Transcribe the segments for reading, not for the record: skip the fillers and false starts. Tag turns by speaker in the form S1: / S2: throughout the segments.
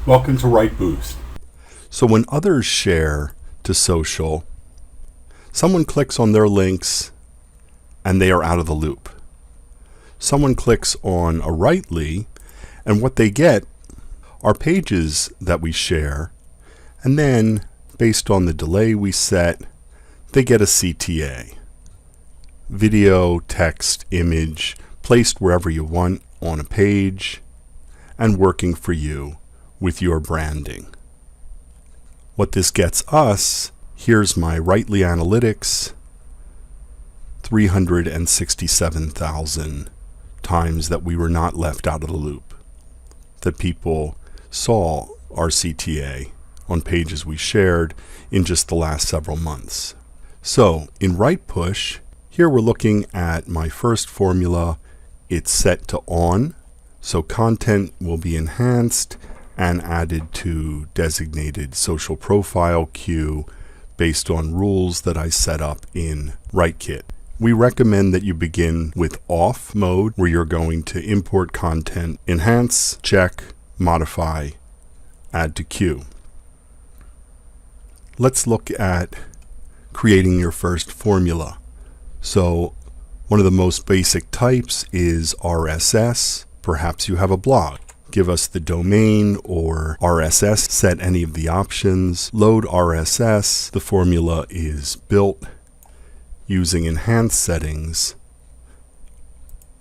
S1: Welcome to RiteBoost.
S2: So when others share to social, someone clicks on their links and they are out of the loop. Someone clicks on a Writely and what they get are pages that we share, and then based on the delay we set, they get a CTA. Video, text, image, placed wherever you want on a page and working for you with your branding. What this gets us, here's my Writely analytics, 367,000 times that we were not left out of the loop, that people saw our CTA on pages we shared in just the last several months. So in RitePush, here we're looking at my first formula. It's set to on, so content will be enhanced and added to designated social profile queue based on rules that I set up in RiteKit. We recommend that you begin with off mode, where you're going to import content, enhance, check, modify, add to queue. Let's look at creating your first formula. So one of the most basic types is RSS. Perhaps you have a blog. Give us the domain or RSS, set any of the options, load RSS. The formula is built using enhanced settings,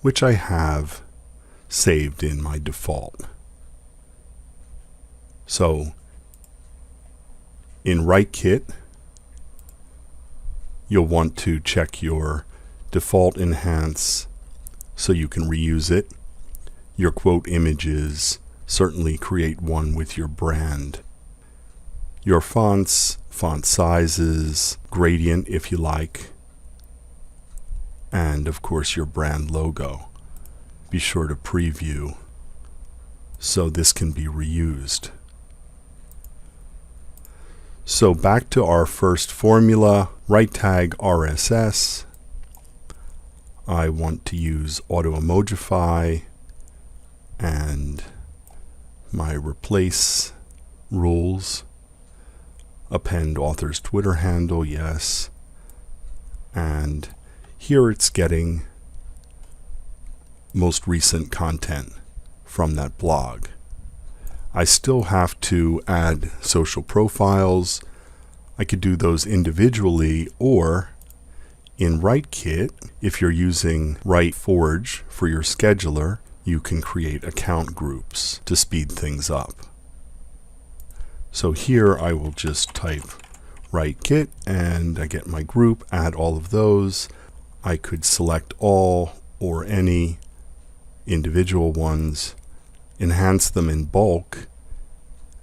S2: which I have saved in my default. So in RiteKit, you'll want to check your default enhance so you can reuse it. Your quote images, certainly create one with your brand. Your fonts, font sizes, gradient if you like, and of course your brand logo. Be sure to preview so this can be reused. So back to our first formula, right tag RSS. I want to use auto emojify and my replace rules. Append author's Twitter handle, yes. And here it's getting most recent content from that blog. I still have to add social profiles. I could do those individually, or in RiteKit, if you're using RiteForge for your scheduler, you can create account groups to speed things up. So here I will just type RiteKit and I get my group, add all of those. I could select all or any individual ones, enhance them in bulk,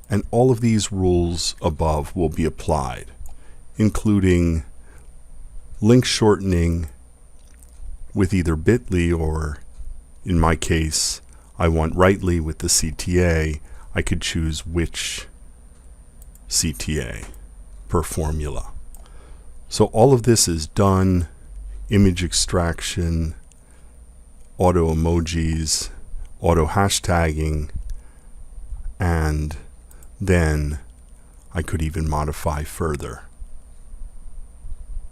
S2: and all of these rules above will be applied, including link shortening with either bit.ly or, in my case, I want Writely with the CTA. I could choose which CTA per formula. So all of this is done. Image extraction, auto emojis, auto hashtagging, and then I could even modify further.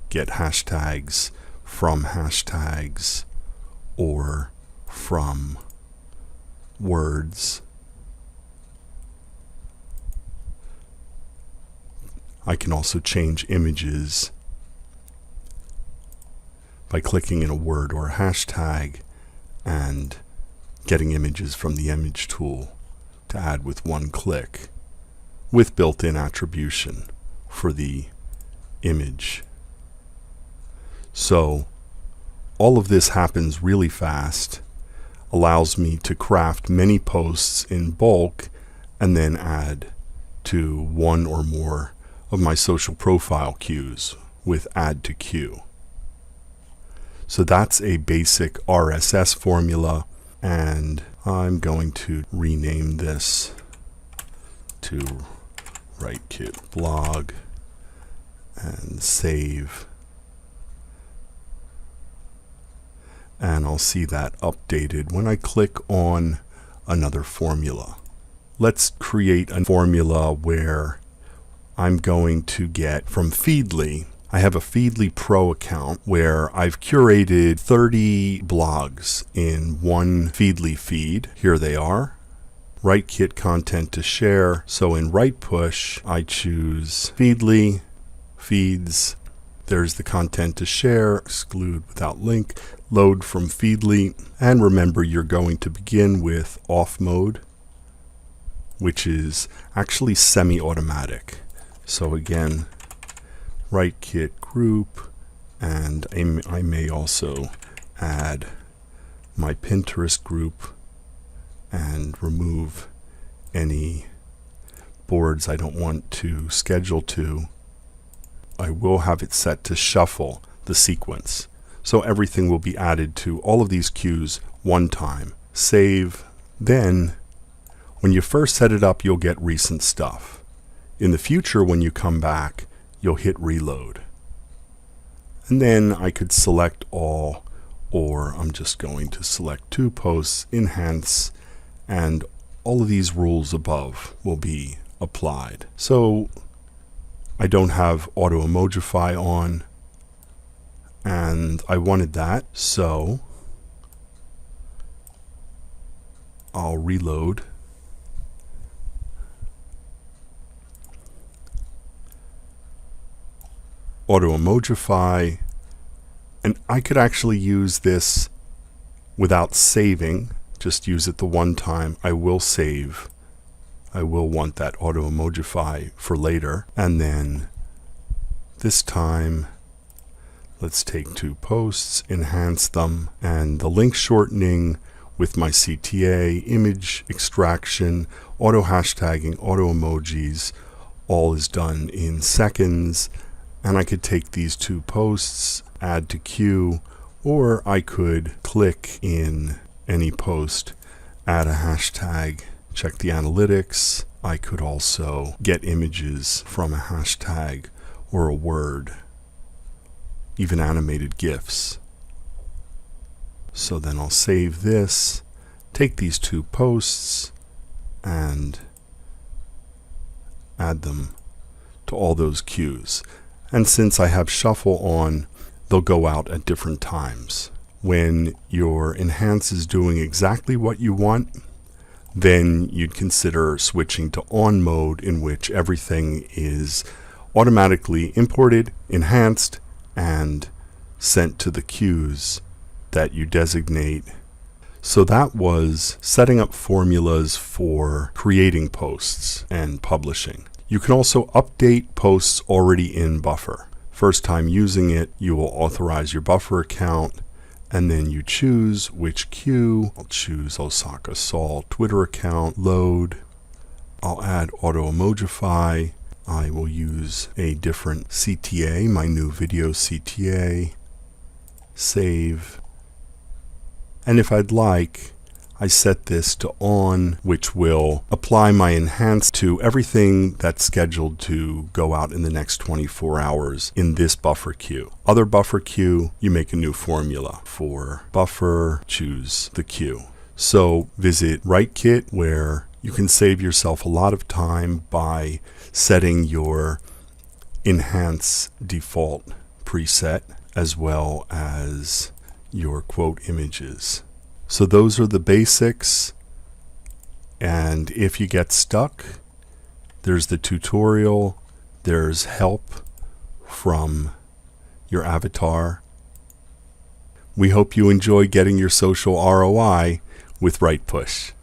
S2: Get hashtags from hashtags or from words. I can also change images by clicking in a word or a hashtag and getting images from the image tool to add with one click, with built-in attribution for the image. So all of this happens really fast, allows me to craft many posts in bulk and then add to one or more of my social profile queues with add to queue. So that's a basic RSS formula, and I'm going to rename this to RiteKit blog and save. And I'll see that updated when I click on another formula. let's create a formula where I'm going to get from Feedly. I have a Feedly Pro account where I've curated 30 blogs in one Feedly feed. Here they are. RiteKit content to share. So in RitePush, I choose Feedly, feeds. There's the content to share, exclude without link, load from Feedly. And remember, you're going to begin with off mode, which is actually semi-automatic. So again, RiteKit group, and I may also add my Pinterest group and remove any boards I don't want to schedule to. I will have it set to shuffle the sequence. So everything will be added to all of these queues one time. Save. Then when you first set it up, you'll get recent stuff. In the future, when you come back, you'll hit reload. And then I could select all, or I'm just going to select 2 posts, enhance, and all of these rules above will be applied. So I don't have auto emojify on, and I wanted that, so I'll reload. Auto emojify, and I could actually use this without saving, just use it the one time. I will save. I will want that auto emojify for later. And then this time, let's take 2 posts, enhance them, and the link shortening with my CTA, image extraction, auto hashtagging, auto emojis, all is done in seconds. And I could take these 2 posts, add to queue, or I could click in any post, add a hashtag, check the analytics. I could also get images from a hashtag or a word, even animated GIFs. So then I'll save this, take these 2 posts, and add them to all those queues. And since I have shuffle on, they'll go out at different times. When your enhance is doing exactly what you want, then you'd consider switching to on mode, in which everything is automatically imported, enhanced, and sent to the queues that you designate. So that was setting up formulas for creating posts and publishing. You can also update posts already in Buffer. First time using it, you will authorize your Buffer account, and then you choose which queue. I'll choose Osaka Saul Twitter account, load. I'll add auto emojify. I will use a different CTA, my new video CTA. Save. And if I'd like, I set this to on, which will apply my enhance to everything that's scheduled to go out in the next 24 hours in this buffer queue. Other buffer queue, you make a new formula. For buffer, choose the queue. So visit RiteKit, where you can save yourself a lot of time by setting your enhance default preset, as well as your quote images. So those are the basics, and if you get stuck, there's the tutorial, there's help from your avatar. We hope you enjoy getting your social ROI with RitePush.